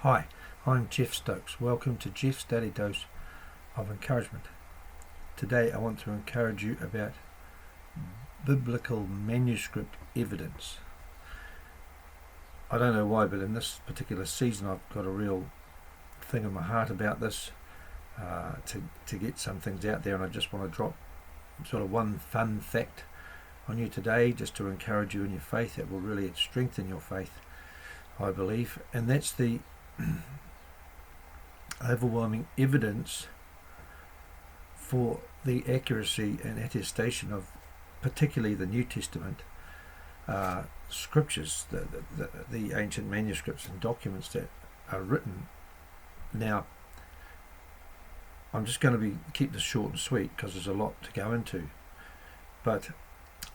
Hi, I'm Jeff Stokes. Welcome to Jeff's Daily Dose of Encouragement. Today I want to encourage you about biblical manuscript evidence. I don't know why, but in this particular season I've got a real thing in my heart about this, to get some things out there, and I just want to drop sort of one fun fact on you today just to encourage you in your faith. That will really strengthen your faith, I believe, and that's the overwhelming evidence for the accuracy and attestation of particularly the New Testament scriptures, the ancient manuscripts and documents that are written. Now, I'm just going to keep this short and sweet because there's a lot to go into, but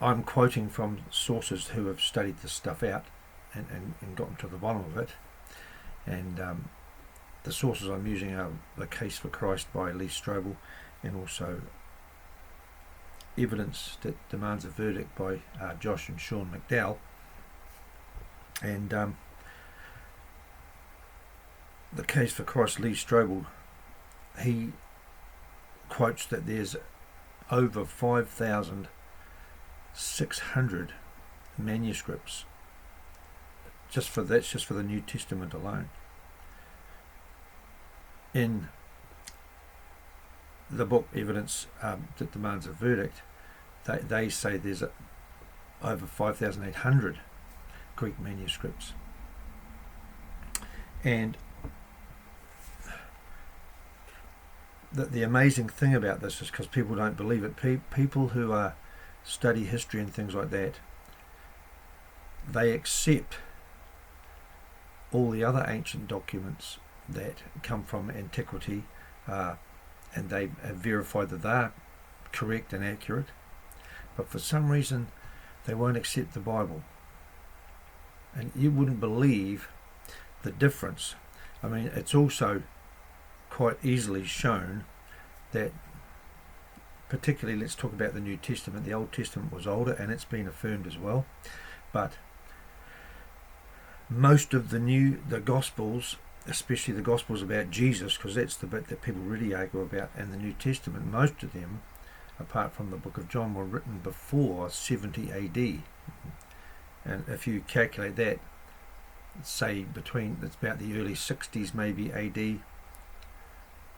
I'm quoting from sources who have studied this stuff out and gotten to the bottom of it. And the sources I'm using are The Case for Christ by Lee Strobel, and also Evidence That Demands a Verdict by Josh and Sean McDowell. And The Case for Christ, Lee Strobel, he quotes that there's over 5,600 manuscripts just for the New Testament alone. In the book Evidence That Demands a Verdict, they say there's over 5,800 Greek manuscripts. And the amazing thing about this is, because people don't believe it, people who study history and things like that, they accept all the other ancient documents that come from antiquity, and they have verified that they're correct and accurate, but for some reason they won't accept the Bible. And you wouldn't believe the difference. I mean, it's also quite easily shown that, particularly, let's talk about the New Testament. The Old Testament was older, and it's been affirmed as well, but most of the Gospels, especially the Gospels about Jesus, because that's the bit that people really argue about, and the New Testament, most of them, apart from the book of John, were written before 70 AD. And if you calculate that, say it's about the early 60s maybe AD,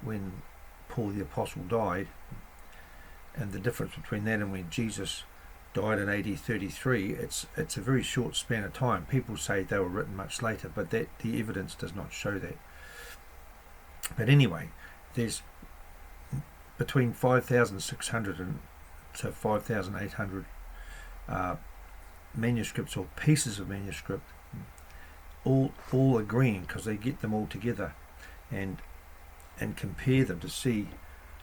when Paul the Apostle died, and the difference between that and when Jesus died in AD 33, it's a very short span of time. People say they were written much later, but the evidence does not show that. But anyway, there's between 5,600 to 5,800 manuscripts or pieces of manuscript, all agreeing, because they get them all together and compare them to see,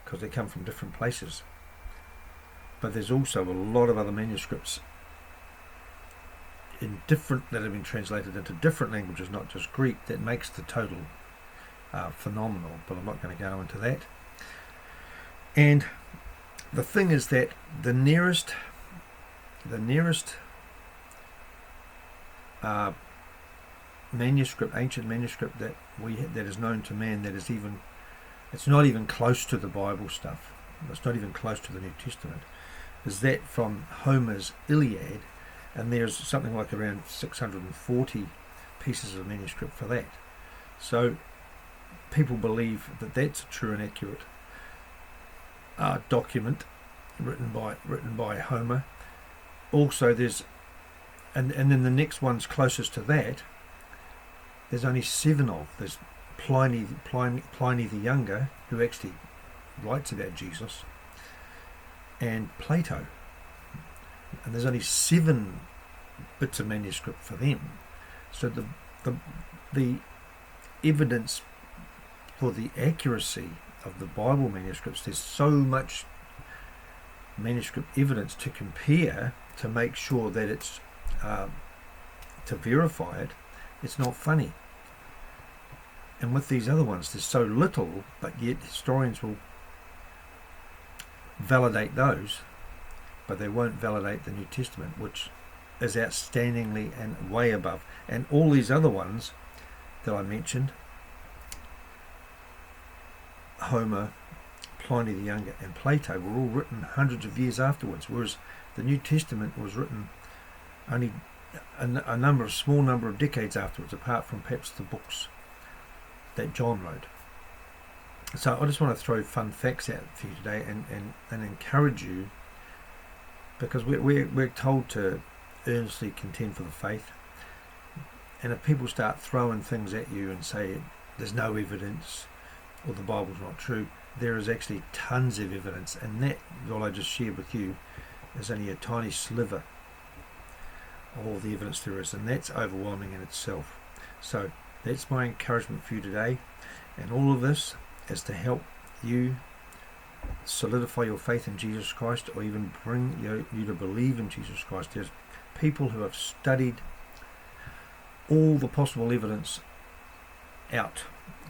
because they come from different places. But there's also a lot of other manuscripts that have been translated into different languages, not just Greek, that makes the total phenomenal. But I'm not going to go into that. And the thing is that the nearest manuscript, ancient manuscript that is known to man, it's not even close to the Bible stuff. It's not even close to the New Testament. Is that from Homer's Iliad, and there's something like around 640 pieces of manuscript for that. So people believe that that's a true and accurate document written by Homer. Also, there's and then the next one's closest to that. There's only 7 of. There's Pliny the Younger, who actually writes about Jesus, and Plato, and there's only 7 bits of manuscript for them. So the evidence for the accuracy of the Bible manuscripts, there's so much manuscript evidence to compare to make sure that it's to verify it. It's not funny. And with these other ones, there's so little, but yet historians will validate those, but they won't validate the New Testament, which is outstandingly and way above. And all these other ones that I mentioned, Homer, Pliny the Younger, and Plato were all written hundreds of years afterwards, whereas the New Testament was written only a small number of decades afterwards, apart from perhaps the books that John wrote. So I just want to throw fun facts out for you today and encourage you, because we're told to earnestly contend for the faith. And if people start throwing things at you and say there's no evidence or the Bible's not true, there is actually tons of evidence, and that, all I just shared with you, is only a tiny sliver of all the evidence there is, and that's overwhelming in itself. So that's my encouragement for you today, and all of this is to help you solidify your faith in Jesus Christ, or even bring you to believe in Jesus Christ. There's people who have studied all the possible evidence out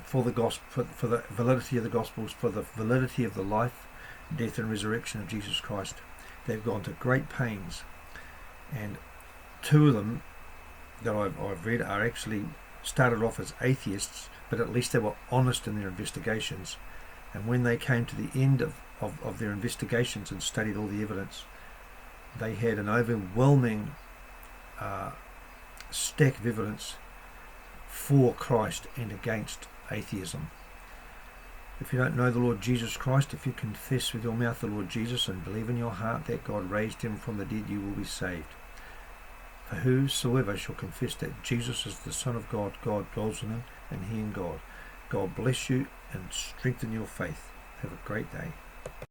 for the gospel, for the validity of the Gospels, for the validity of the life, death and resurrection of Jesus Christ. They've gone to great pains, and two of them that I've read are actually started off as atheists, but at least they were honest in their investigations. And when they came to the end of their investigations and studied all the evidence, they had an overwhelming stack of evidence for Christ and against atheism. If you don't know the Lord Jesus Christ, if you confess with your mouth the Lord Jesus and believe in your heart that God raised him from the dead, you will be saved. For whosoever shall confess that Jesus is the Son of God, God dwells in him, and he in God. God bless you and strengthen your faith. Have a great day.